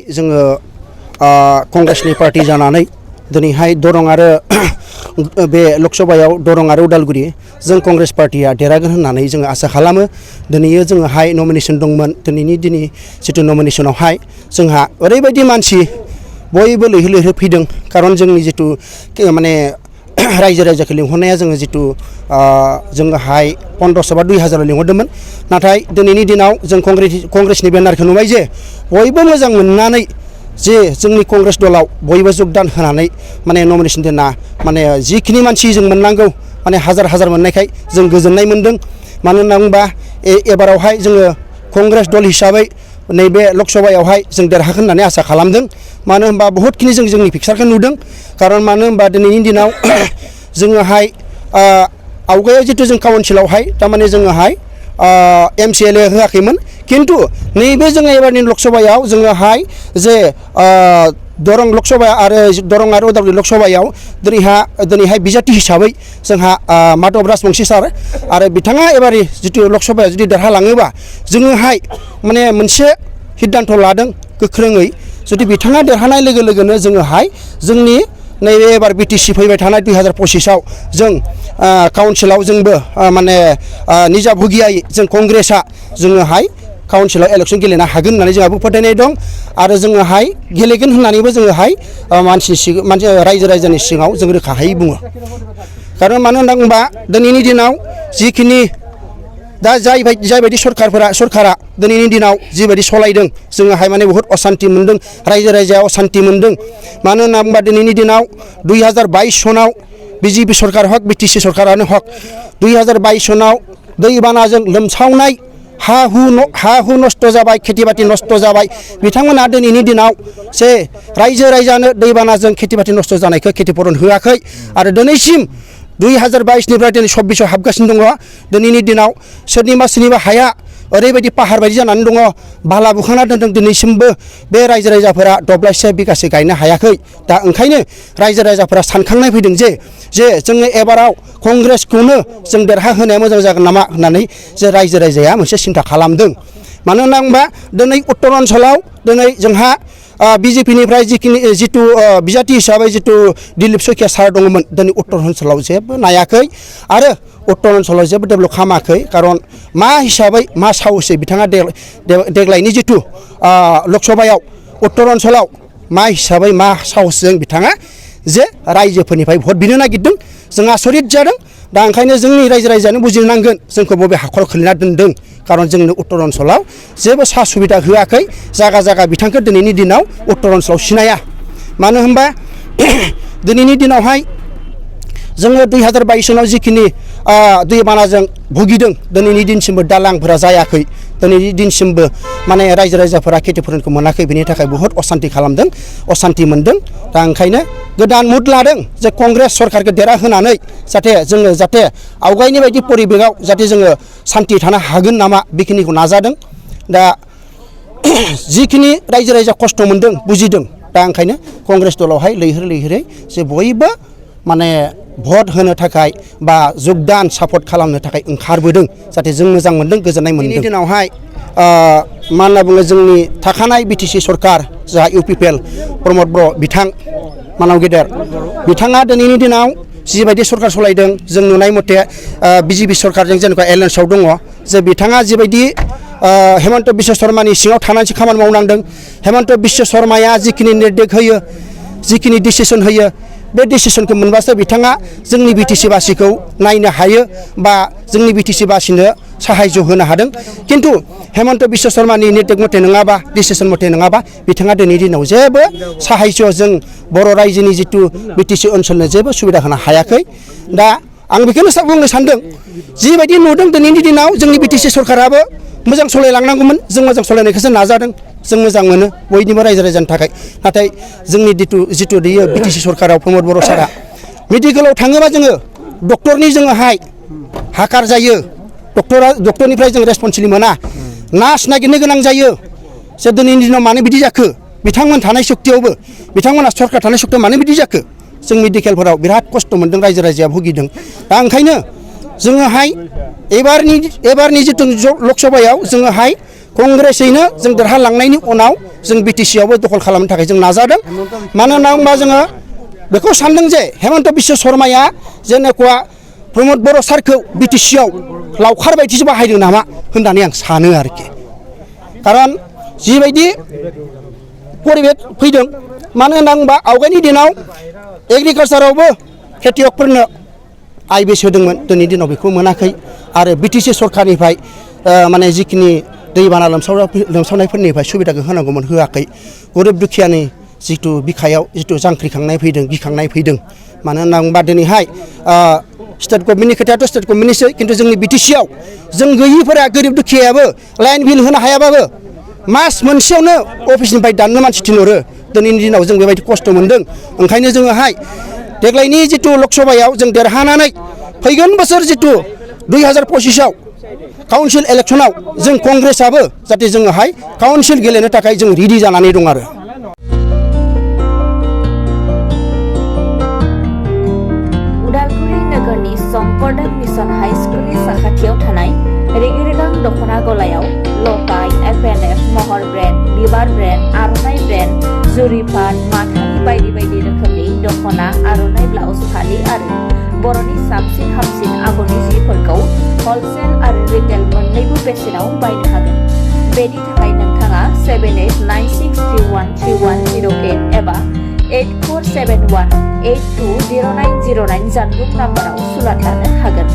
जोङो कंग्रेसनि पार्टी जानानै दिनैहाय दरं आरो बे लकसभायाव दरं आरो उदालगुरि जों कंग्रेस पार्टीया देरहागोन होननानै जोङो आसा खालामो। दिनैयो जोङोहाय नमिनेशन दंमोन। दिनैनि जितु नमिनेशनावहाय जोंहा ओरैबायदि मानसि बयबो लैहोर लैहोर फैदों। खारन जोंनि जितु माने रायजो राजाखौ लिंहरनाया जोङो जितु जोङोहाय 1500 बा 2000 लिंहरदोंमोन। नाथाय दिनैनि दिनाव जों कंग्रेसनि बेनारखौ नुबाय जे बयबो मोजां मोननानै जे जोंनि कंग्रेस दलाव बयबो जगदान होनानै माने नमिनेशन दोना माने जिखिनि मानसि जों मोननांगौ माने हाजार हाजार मोननायखाय जों गोजोननाय मोनदों। मानो होनना बुंबा एबारावहाय जोङो कंग्रेस दल हिसाबै नैबे लकसभायावहाय जों देरहागोन होननानै आसा खालामदों। मानो होनबा बहुतखिनि जों जोंनि पिक्सारखौ नुदों। खारन मानो होनबा दिनैनि दिनाव जोङोहाय आवगायाव जितु जों काउन्सिलावहाय थारमाने जोङोहाय MCLA होआखैमोन। खिन्थु नैबे जोङो एबारनि लकसभायाव जोङोहाय जे दरं लकसभा आरो दरं आरो उदालगुरि लकसभायाव दिनैहाय बिजाथि हिसाबै जोंहा माधव राजबंशी सार आरो बिथाङा एबारि जितु लकसभायाव जुदि देरहालाङोबा जोङोहाय माने मोनसे सिद्धान्त लादों गोख्रोङै जुदि बिथाङा देरहानाय लोगो लोगोनो जोङोहाय जोंनि नैबे एबार BTC फैबाय थानाय 2025आव जों काउन्सिलाव जोंबो माने निजा भुगियायै जों कंग्रेसआ जोङोहाय काउन्सिलाव इलेक्शन गेलेनो हागोन होननानै जोंहाबो फोथायनाय दं। आरो जोङोहाय गेलेगोन होननानैबो जोङोहाय मानसि रायजो राजानि सिगाङाव जों रोखायै बुङो। खारन मानो होनना बुंबा दिनैनि दिनाव जिखिनि दा जायबायदि सरकारा दिनैनि दिनाव जिबायदि सलायदों जोङोहाय माने बहुत असान्ति मोनदों। रायजो राजाया असान्ति मोनदों। मानो होनना बुंबा दिनैनि दिनाव 2022 सनाव BJP सरकार हक BTC सरकारानो हक 2022 सनाव दैबानाजों लोमसावनाय हा हु नष्ट जाबाय, खेथि बाथि नष्ट जाबाय। बिथांमोना दिनैनि दिनाव जे रायजो राजानो दैबानाजों खेथि बाथि नष्ट जानायखौ खेतिपूरन होआखै। आरो दिनैसिम 2022निफ्राय दिनै 24आव हाबगासिनो दङ। दिनैनि दिनाव सोरनिबा हाया ओरैबायदि पाहार बायदि जानानै दङ, बाला बुखांना दोनदों। दिनैसिमबो बे रायजो राजाफोरा दब्लायसे बिगासे गायनो हायाखै। दा ओंखायनो रायजो राजाफोरा सानखांनाय फैदों जे जोङो एबाराव कंग्रेसखौनो जों देरहाहोनाया मोजां जागोन नामा होननानै जे रायजो राजाया मोनसे सिन्था खालामदों। मानो होनना बुंबा दिनै उत्तर ओनसोलाव दिनै जोंहा BJPनिफ्राय जितु बिजाथि हिसाबै जितु दिलीप सैकिया सार दङमोन दिनै उत्तर ओनसोलाव जेबो नायाखै आरो उत्तर ओनसोलाव जेबो डेभेलप खालामाखै। खारन मा हिसाबै मा साहसै बिथाङा देग्लायनि जितु लकसभायाव उत्तर ओनसोलाव मा हिसाबै मा साहसजों बिथाङा जे रायजोफोरनिफ्राय भट बिनो नागिरदों। जों आसरित जादों। दा ओंखायनो जोंनि रायजो राजायानो बुजिनांगोन जोंखौ बबे हाखराव खोलैना दोनदों। खारन जोंनो उत्तर ओनसोलाव जेबो सा सुबिदा होआखै। जागा बिथांखौ दिनैनि दिनाव उत्तर ओनसोलाव सिनाया। मानो होनबा दिनैनि दिनावहाय जोङो 2022 सनाव जिखिनि दैबानाजों भुगिदों दिनैनि दिनसिमबो दालांफोरा जायाखै। दिनैनि दिनसिमबो माने रायजो राजाफोरा खेतिपूरनखौ मोनाखै। बेनि थाखाय बहुत असान्ति खालामदों, असान्ति मोनदों। दा ओंखायनो गोदान मुड लादों जे कंग्रेस सरकारखौ देरहाहोनानै जाहाथे आवगायनि बायदि परिबेकआव जाहाथे जोङो सान्ति थानो हागोन नामा बेखिनिखौ नाजादों। दा जिखिनि रायजो राजा खस्थ' मोनदों बुजिदों। दा ओंखायनो कंग्रेस दलावहाय लैहोर लैहोरै जे बयबो माने भट होनो थाखाय बा जगदान सापर्ट खालामनो थाखाय ओंखारबोदों। जाहाथे जों मोजां मोनदों, गोजोननाय मोनदों। दिनैनि दिनावहाय मा होनना बुङो जोंनि थाखानाय BTC सरकार जाहा UPPL प्रमद बर' बिथां मानाव गेदेर बिथाङा दिनैनि दिनाव जिबायदि सरकार सलायदों जों नुनाय मथे BJP सरकारजों जेनेबा एलायन्सआव दङ जे बिथाङा जिबायदि हेमन्त बिश्व शर्मानि सिङाव थानानैसो खामानि मावनांदों। हेमन्त बिश्व शर्माया जिखिनि निर्देश होयो, जिखिनि डिसिसन होयो, बे डिसिसनखौ मोनबासो बिथाङा जोंनि BTC बासिखौ नायनो हायो बा जोंनि BTC बासिनो साहाय्य होनो हादों। खिन्थु हेमन्त बिश्व शर्मानि निर्देश मथे नङाबा डिसिसन मथे नङाबा बिथाङा दिनैनि दिनाव जेबो साहाय्य जों बर' रायजोनि जितु BTC ओनसोलनो जेबो सुबिदा होनो हायाखै। दा आं बेखौनो बुंनो सानदों जिबायदि नुदों दिनैनि दिनाव जोंनि BTC सरकाराबो मोजां सलायलांनांगौमोन। जों मोजां सलायनायखौसो नाजादों। जों मोजां मोनो बयनिबो रायजो राजानि थाखाय। नाथाय जोंनि जितु BTC सरकाराव प्रमद बर' सारा मेडिकेलाव थाङोबा जोङो डक्टरनि जोङोहाय हाकार जायो। डक्टरनिफ्राय जों रेसपन्सिबिलिटि मोना। नार्स नागिरनो गोनां जायो। जे दिनैनि दिनाव मानो बिदि जाखो? बिथांमोन थानाय सक्तियावबो बिथांमोना सरकार थानाय सक्तियाव मानो बिदि जाखो? जों मेडिकेलफोराव बिराद खस्थ' मोनदों, रायजो राजाया भुगिदों। दा ओंखायनो जोङोहाय एबारनि जितु लकसभायाव जोङोहाय कंग्रेसैनो जों देरहालांनायनि उनाव जों बिटिसियावबो दखल खालामनो थाखाय जों नाजादों मानो होनना बुङोबा जोङो बेखौ सानदों जे हेमन्त बिश्व शर्माया जेनेकुवा प्रमद बर' सारखौ बिटिसियाव लावखार बायदिसो बाहायदों नामा होननानै आं सानो आरोखि खारन जिबायदि परिबेक फैदों मानो होनना बुङोबा आवगायनि दिनाव एग्रिकालसारावबो खेतियकफोरनो आय बेस होदोंमोन दिनैनि दिनाव बेखौ मोनाखै आरो बिटिसि सरखारनिफ्राय माने जिखिनि दैबाना लोमसावनायफोरनिफ्राय सुबिदाखौ होनांगौमोन होआखै गरिब दुखियानि जिथु बिखायाव जिथु जांख्रिखांनाय फैदों गिखांनाय फैदों मानो होनना बुङोबा दिनैहाय स्टेट गभर्नमेन्टनि खोथायाथ' स्टेट गभर्नमेन्टनिसै खिन्थु जोंनि बिटिसियाव जों गैयिफोरा गरिब दुखियायाबो लाइन बिल होनो हायाबाबो मास मोनसेयावनो अफिसनिफ्राय दाननो मानसि थिनहरो दिनैनि दिनाव जों बेबायदि खस्थ' मोनदों ओंखायनो जोङोहाय देग्लायनि जिथु लकसभायाव जों देरहानानै फैगोन बोसोर जिथु 2025आव काउन्सिल इलेक्सनाव जों कंग्रेसआबो जाहाथे जोङोहाय काउन्सिल गेलेनो थाखाय जों रेडि जानानै दं आरो उदालगुरि नोगोरनि संकरदेब मिशन हाई स्कुलनि साखाथियाव थानाय रेगिरेगां दख'ना गलायाव लफाय एफएनएफ महर ब्रेन्ड बिबार ब्रेन्ड आर'नाइ ब्रेन्ड जुरिफान माथानि बायदि बायदि रोखोमनि दख'ना आर'नाइ ब्लाउस फालि आरो बर'नि साबसिन हामसिन आगरनि जिफोरखौ हलसेल आरो रिटेल मोन्नैबो बेसेनाव बायनो हागोन बेनि थाखाय नोंथाङा 7896313108 एबा 8471820909 जानबुं नाम्बाराव सुलाद लानो हागोन।